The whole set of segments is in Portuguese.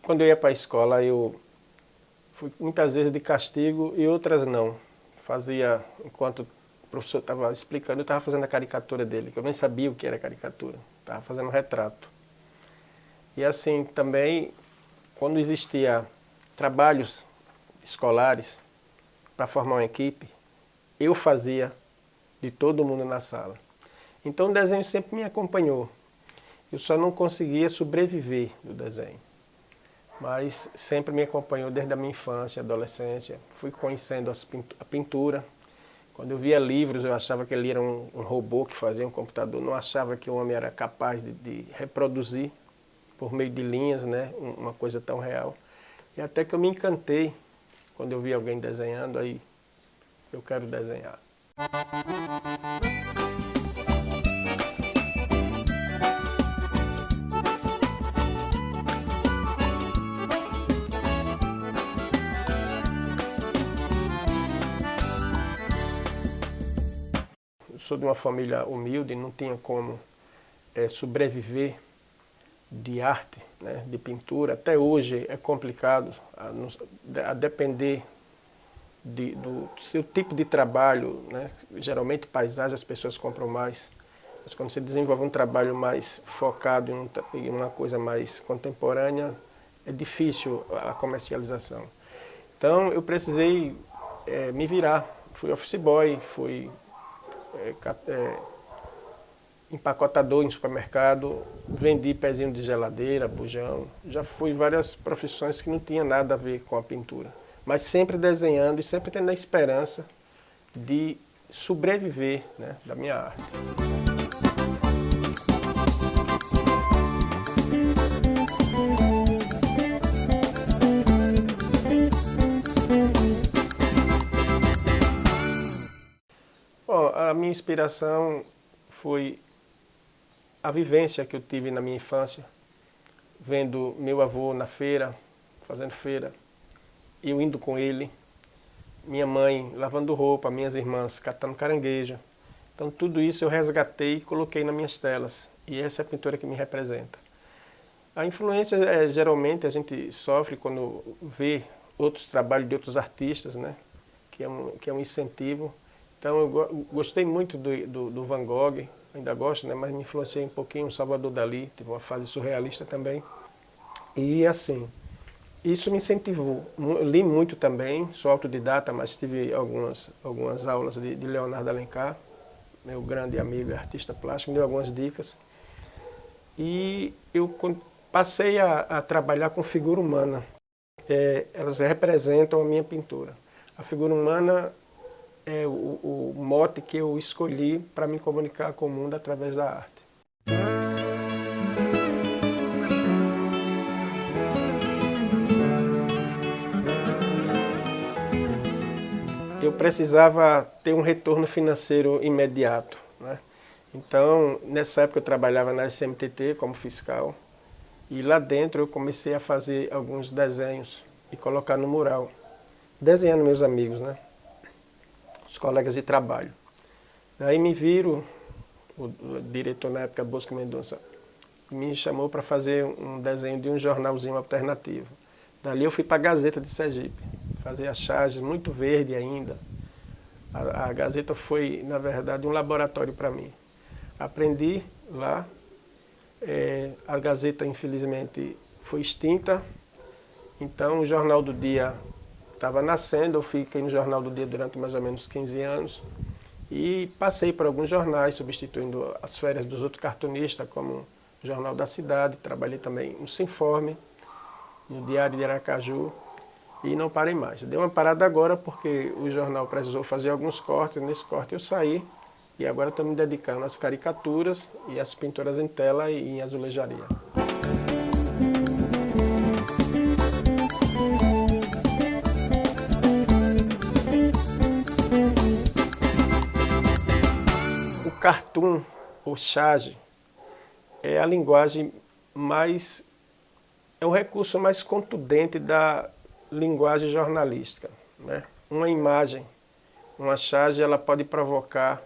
Quando eu ia para a escola, eu fui muitas vezes de castigo e outras não. Fazia, enquanto o professor estava explicando, eu estava fazendo a caricatura dele, que eu nem sabia o que era caricatura. Estava fazendo um retrato. E assim, também, quando existia trabalhos escolares para formar uma equipe, eu fazia de todo mundo na sala. Então o desenho sempre me acompanhou. Eu só não conseguia sobreviver do desenho. Mas sempre me acompanhou desde a minha infância, adolescência. Fui conhecendo a pintura. Quando eu via livros, eu achava que ele era um robô que fazia um computador. Não achava que o homem era capaz de reproduzir, por meio de linhas, né, uma coisa tão real. E até que eu me encantei quando eu vi alguém desenhando, aí eu quero desenhar. Eu sou de uma família humilde, não tinha como sobreviver de arte, né, de pintura. Até hoje é complicado, a depender do seu tipo de trabalho, né? Geralmente paisagem as pessoas compram mais, mas quando você desenvolve um trabalho mais focado em uma coisa mais contemporânea, é difícil a comercialização. Então eu precisei me virar, fui office boy, fui empacotador em supermercado, vendi pezinho de geladeira, bujão, já fui várias profissões que não tinha nada a ver com a pintura, mas sempre desenhando e sempre tendo a esperança de sobreviver, né, da minha arte. Bom, a minha inspiração foi a vivência que eu tive na minha infância, vendo meu avô na feira, fazendo feira, eu indo com ele, minha mãe lavando roupa, minhas irmãs catando caranguejo. Então tudo isso eu resgatei e coloquei nas minhas telas. E essa é a pintura que me representa. A influência, geralmente, a gente sofre quando vê outros trabalhos de outros artistas, né? Que é um incentivo. Então eu gostei muito do Van Gogh, ainda gosto, né? Mas me influenciei um pouquinho, o Salvador Dalí, tive uma fase surrealista também. E assim, isso me incentivou. Eu li muito também, sou autodidata, mas tive algumas aulas de Leonardo Alencar, meu grande amigo e artista plástico, me deu algumas dicas. E eu passei a trabalhar com figura humana. Elas representam a minha pintura. A figura humana é o mote que eu escolhi para me comunicar com o mundo através da arte. Eu precisava ter um retorno financeiro imediato, né? Então, nessa época eu trabalhava na SMTT como fiscal e lá dentro eu comecei a fazer alguns desenhos e colocar no mural, desenhando meus amigos, né? Os colegas de trabalho. Daí me viram, o diretor na época, Bosco Mendonça, me chamou para fazer um desenho de um jornalzinho alternativo. Dali eu fui para a Gazeta de Sergipe, fazer as charges, muito verde ainda. A Gazeta foi, na verdade, um laboratório para mim. Aprendi lá, a Gazeta, infelizmente, foi extinta, então o Jornal do Dia estava nascendo, eu fiquei no Jornal do Dia durante mais ou menos 15 anos e passei por alguns jornais, substituindo as férias dos outros cartunistas, como o Jornal da Cidade, trabalhei também no Sinforme, no Diário de Aracaju, e não parei mais. Dei uma parada agora porque o jornal precisou fazer alguns cortes, nesse corte eu saí, e agora estou me dedicando às caricaturas e às pinturas em tela e em azulejaria. O cartoon, ou charge, é a linguagem mais... é o recurso mais contundente da linguagem jornalística, né? Uma imagem, uma charge, ela pode provocar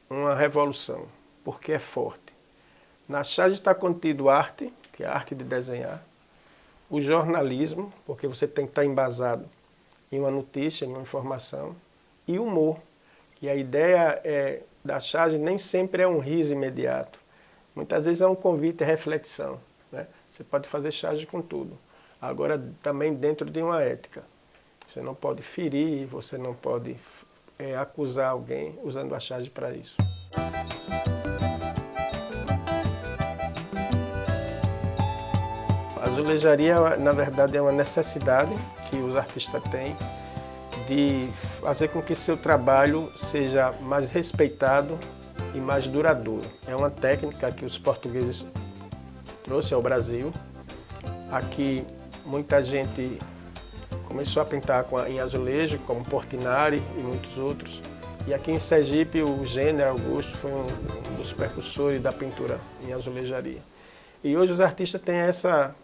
uma revolução, porque é forte. Na charge está contido arte, que é a arte de desenhar, o jornalismo, porque você tem que estar embasado em uma notícia, em uma informação, e humor, que a ideia da charge nem sempre é um riso imediato. Muitas vezes é um convite à reflexão, né? Você pode fazer charge com tudo. Agora, também dentro de uma ética. Você não pode ferir, você não pode acusar alguém usando a charge para isso. A azulejaria, na verdade, é uma necessidade que os artistas têm de fazer com que seu trabalho seja mais respeitado e mais duradouro. É uma técnica que os portugueses trouxeram ao Brasil. Aqui muita gente começou a pintar em azulejo, como Portinari e muitos outros. E aqui em Sergipe o Gênero Augusto foi um dos precursores da pintura em azulejaria. E hoje os artistas têm essa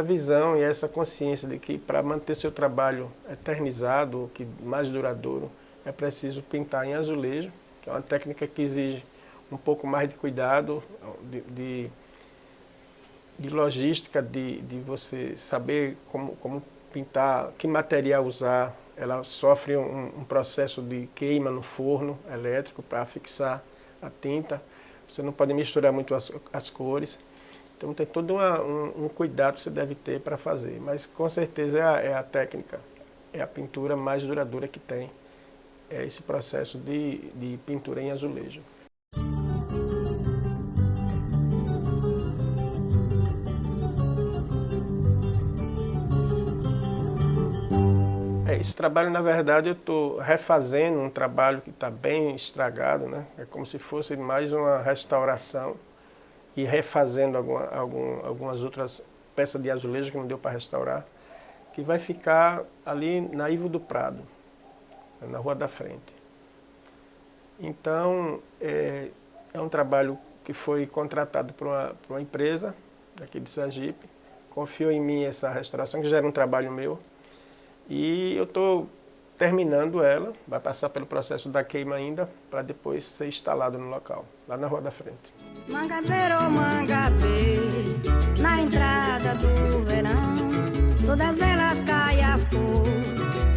visão e essa consciência de que para manter seu trabalho eternizado, que mais duradouro, é preciso pintar em azulejo, que é uma técnica que exige um pouco mais de cuidado, de logística, de você saber como pintar, que material usar. Ela sofre um processo de queima no forno elétrico para fixar a tinta. Você não pode misturar muito as cores. Então tem todo um cuidado que você deve ter para fazer. Mas com certeza é a técnica, é a pintura mais duradoura que tem. É esse processo de pintura em azulejo. Esse trabalho, na verdade, eu estou refazendo um trabalho que está bem estragado, né? É como se fosse mais uma restauração e refazendo algumas outras peças de azulejo que não deu para restaurar, que vai ficar ali na Ivo do Prado, na Rua da Frente. Então, é um trabalho que foi contratado por uma empresa daqui de Sergipe, confiou em mim essa restauração, que já era um trabalho meu, e eu estou terminando ela, vai passar pelo processo da queima ainda, para depois ser instalado no local, lá na Rua da Frente. Mangabeiro, mangabeiro, na entrada do verão, todas elas caem a flor,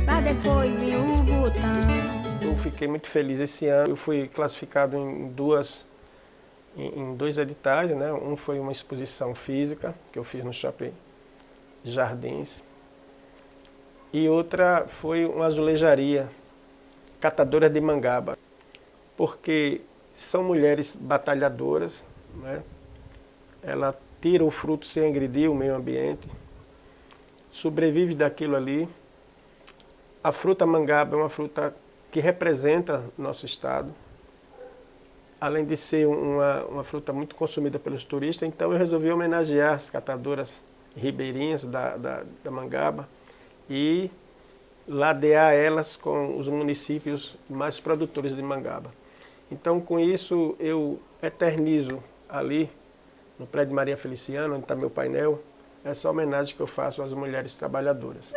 para depois vir o botão. Eu fiquei muito feliz esse ano, eu fui classificado em dois editais, né? Um foi uma exposição física, que eu fiz no Shopping Jardins, e outra foi uma azulejaria, catadora de mangaba, porque são mulheres batalhadoras, né? Ela tira o fruto sem agredir o meio ambiente, sobrevive daquilo ali. A fruta mangaba é uma fruta que representa nosso estado, além de ser uma fruta muito consumida pelos turistas, então eu resolvi homenagear as catadoras ribeirinhas da mangaba e ladear elas com os municípios mais produtores de mangaba. Então, com isso, eu eternizo ali, no prédio Maria Feliciana, onde está meu painel, essa homenagem que eu faço às mulheres trabalhadoras.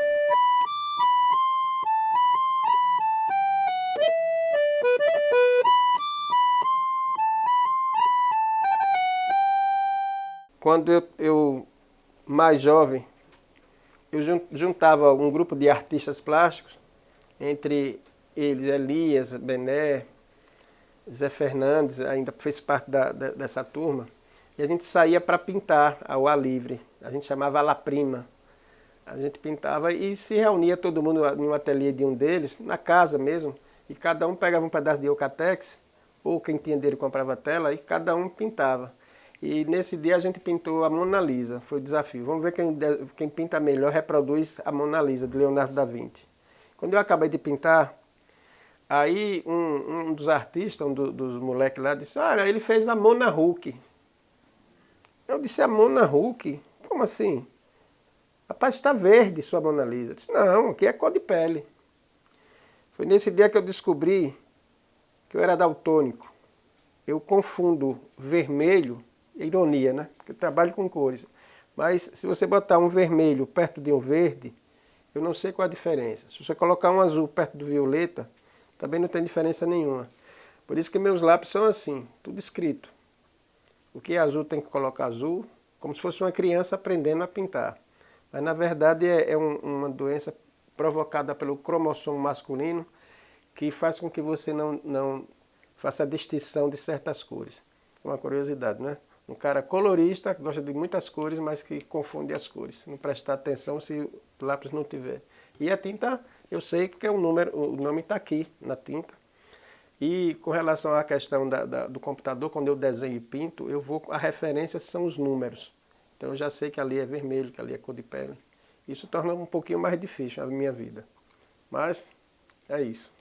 Quando eu mais jovem, eu juntava um grupo de artistas plásticos, entre eles Elias, Bené, Zé Fernandes, ainda fez parte dessa turma, e a gente saía para pintar ao ar livre, a gente chamava La Prima. A gente pintava e se reunia todo mundo no ateliê de um deles, na casa mesmo, e cada um pegava um pedaço de Eucatex, ou quem tinha dinheiro comprava tela, e cada um pintava. E nesse dia a gente pintou a Mona Lisa, foi o desafio. Vamos ver quem pinta melhor reproduz a Mona Lisa, de Leonardo da Vinci. Quando eu acabei de pintar, aí um dos artistas, dos moleques lá, disse, olha, ele fez a Mona Hulk. Eu disse, a Mona Hulk? Como assim? Rapaz, está verde sua Mona Lisa. Eu disse, não, aqui é cor de pele. Foi nesse dia que eu descobri que eu era daltônico. Eu confundo vermelho, ironia, né? Porque eu trabalho com cores. Mas se você botar um vermelho perto de um verde, eu não sei qual a diferença. Se você colocar um azul perto do violeta, também não tem diferença nenhuma. Por isso que meus lápis são assim, tudo escrito. O que é azul tem que colocar azul, como se fosse uma criança aprendendo a pintar. Mas na verdade é uma doença provocada pelo cromossomo masculino que faz com que você não faça a distinção de certas cores. É uma curiosidade, né? Um cara colorista, que gosta de muitas cores, mas que confunde as cores. Não prestar atenção se o lápis não tiver. E a tinta, eu sei que o nome está aqui na tinta. E com relação à questão do computador, quando eu desenho e pinto, a referência são os números. Então eu já sei que ali é vermelho, que ali é cor de pele. Isso torna um pouquinho mais difícil a minha vida. Mas é isso.